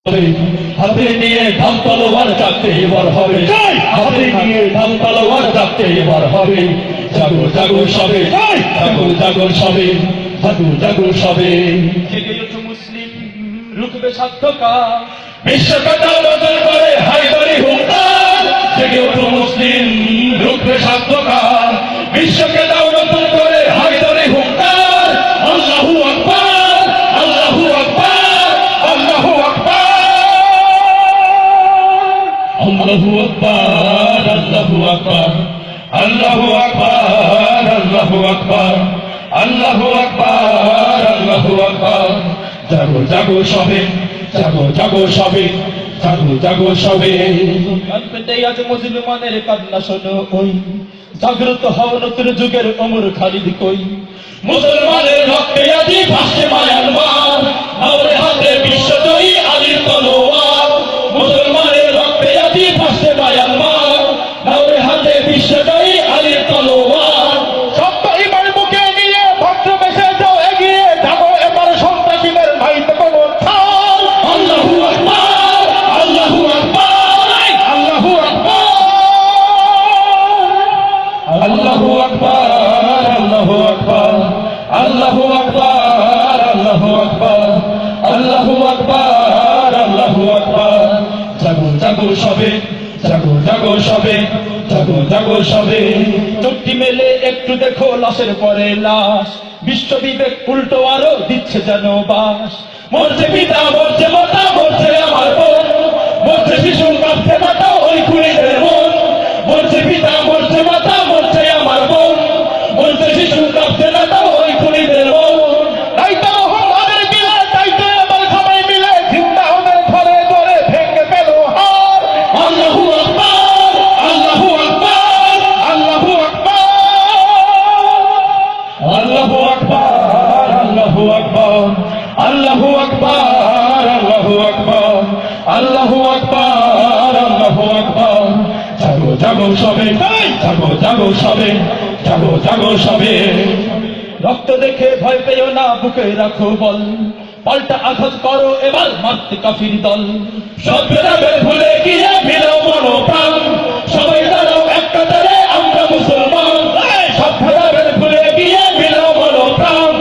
হাতে নিয়ে ঢাল তলোয়ার চাপতে এবার হবে, হাতে নিয়ে ঢাল তলোয়ার চাপতে এবার হবে। জাগো জাগো সবে, জাগো জাগো সবে, জাগো জাগো সবে। জেগে ওঠো মুসলিম, রুখবে সাধ্যকার, বিশ্বকে দাও নতুন করে হায়দারি হুঙ্কার। জেগে ওঠো মুসলিম, রুখবে সাধ্যকার, বিশ্বকে দাও নতুন করে হায়দারি হুঙ্কার। আল্লাহু আকবার, আল্লাহু আকবার, আল্লাহু আকবার, আল্লাহু আকবার, আল্লাহু আকবার, আল্লাহু আকবার, আল্লাহু আকবার, আল্লাহু আকবার, আল্লাহু আকবার। জাগো জাগো সবে, জাগো জাগো সবে, জাগো জাগো সবে। কাঁদবে আজ মুসলমানের কান্না শোনো ওই, জাগ্রত হও নতুন যুগের ওমর খালিদ কই। মুসলমানের রক্তে আজি ভাসছে মায়ানমার, নাওরে হাতে বিশ্বজয়ী আলীর তলোয়ার। মুসলমানের রক্তে আজি ভাসছে মায়ানমার, নাওরে হাতে বিশ্বজয়ী আলীর তলোয়ার। সত্য ইমান বুকে নিয়ে ভদ্র বেশে যাও এগিয়ে, যাবো এবার সন্ত্রাসীদের ভাইতে কোনো ঠাল। আল্লাহু আকবার, আল্লাহু আকবার, আল্লাহু আকবার, আল্লাহু আকবার, আল্লাহু আকবার, আল্লাহু আকবার, আল্লাহু আকবার, আল্লাহু আকবার, আল্লাহু আকবার। জাগো জাগো সবে, জাগো জাগো সবে, জাগো জাগো সবে। চোখটি মেলে একটু দেখো লাশের পরে লাশ, বিশ্ব বিবেক উল্টো আরো দিচ্ছে যেন বাস। মরছে পিতা, মরছে মাতা, মরছে আমার বোন, মরছে শিশু, কাঁপছে মাতা ওই খুনিদের মন। মরছে পিতা, মরছে মাতা, মরছে আমার বোন, মরছে শিশু, কাঁপছে মাতা ওই খুনিদের মন। তাইতো আমাদের গিলে, তাইতো আমার সবাই মিলে, জিন্দা ওদের ঘরে ঘরে ভেঙে পেল হার। আল্লাহু আকবার, আল্লাহু আকবার, আল্লাহু আকবার, আল্লাহু আকবার, আল্লাহু আকবার, আল্লাহু আকবার, আল্লাহু আকবার, আল্লাহু আকবার, আল্লাহু আকবার। জাগো জাগো সবে, জাগো জাগো সবে, জাগো জাগো সবে। রক্ত দেখে ভয় পেও না, বুকে রাখো বল, পাল্টা আঘাত করো এবার মারতে কাফির দল। সব ভেদাভেদ ভুলে গিয়ে মিলাও মনোপ্রাণ, সবাই দাঁড়াও এক কাতারে আমরা মুসলমান। সব ভেদাভেদ ভুলে গিয়ে মিলাও মনোপ্রাণ,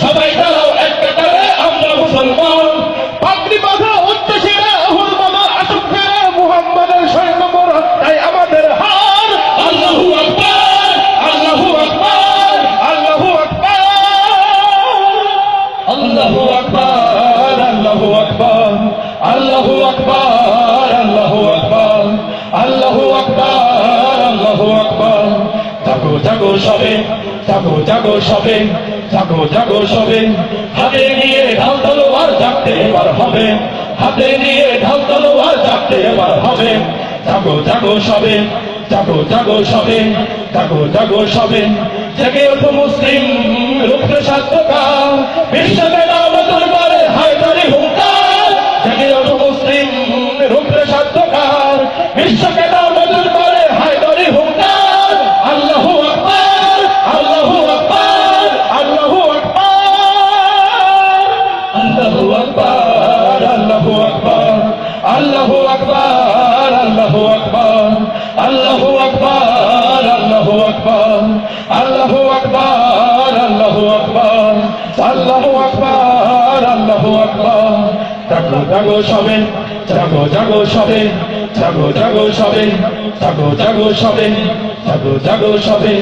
সবাই দাঁড়াও এক কাতারে আমরা মুসলমান। পাগড়ি বাঁধা উদ্দেশ্যে হুল মামা আসুক ফেরে, মুহাম্মাদের সৈন্য মোর তাই আমাদের হার। আল্লাহু আকবার, আল্লাহু আকবার, আল্লাহু আকবার, আল্লাহু আকবার, আল্লাহু আকবার, আল্লাহু আকবার, আল্লাহু আকবার, আল্লাহু আকবার, আল্লাহু আকবার। জাগো জাগো সবে, জাগো জাগো সবে, জাগো জাগো সবে। হাতে নিয়ে ঢাল তলোয়ার জাগতে এবার হবে, হাতে নিয়ে ঢাল তলোয়ার জাগতে এবার হবে। জাগো জাগো সবে, জাগো জাগো সবে, জাগো জাগো সবে। জেগে ওঠো মুসলিম, রুখবে সাধ্যকার, বিশ্বকে দাও নতুন করে হায়দারি হুঙ্কার। জেগে ওঠো মুসলিম, রুখবে সাধ্যকার, বিশ্বকে দাও নতুন করে হায়দারি হুঙ্কার। আল্লাহু আকবার, আল্লাহু আকবার, আল্লাহু আকবার, আল্লাহু আকবার, আল্লাহু আকবার, আল্লাহু আকবার, আল্লাহু আকবার, আল্লাহু আকবার, আল্লাহু আকবার, আল্লাহু আকবার, আল্লাহু আকবার, আল্লাহু আকবার, আল্লাহু আকবার। জাগো জাগো সবে, জাগো জাগো সবে, জাগো জাগো সবে, জাগো জাগো সবে, জাগো জাগো সবে।